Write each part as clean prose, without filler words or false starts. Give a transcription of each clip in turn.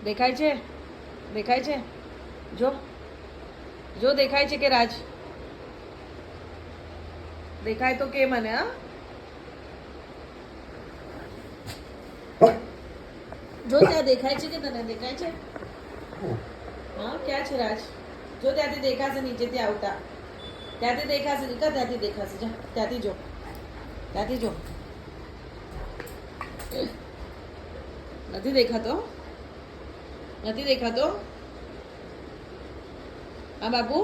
દેખાય છે? દેખાય છે? જો જો દેખાય છે કે રાજ? દેખાય તો કે મને હા જો ત્યાં દેખાય છે કે તને દેખાય છે? હા ક્યાં છે રાજ? જો ત્યાંથી દેખાશે નીચેથી આવતા ત્યાંથી દેખાશે દીકા ત્યાંથી દેખાશે જા ત્યાંથી જો ત્યાંથી જો નથી દેખાતો નથી દેખાતો હા બાપુ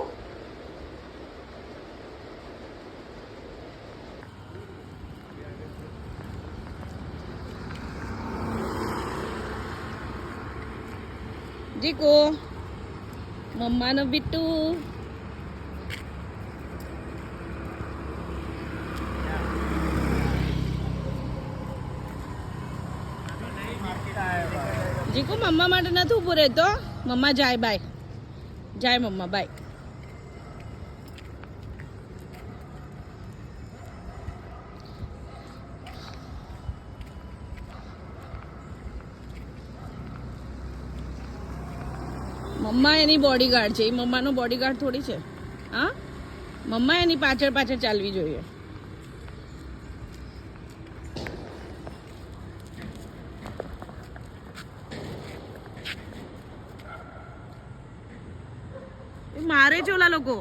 જીકો મમ્માનો બિટ્ટુ જીકો મમ્મા માટે નથી ઊભું રહેતો મમ્મા જાય બાય જાય મમ્મા બાય મમ્મા એની બોડીગાર્ડ છે એ મમ્માનો બોડીગાર્ડ થોડી છે હા મમ્મા એની પાછળ પાછળ ચાલવી જોઈએ મારે છે ઓલા લોકો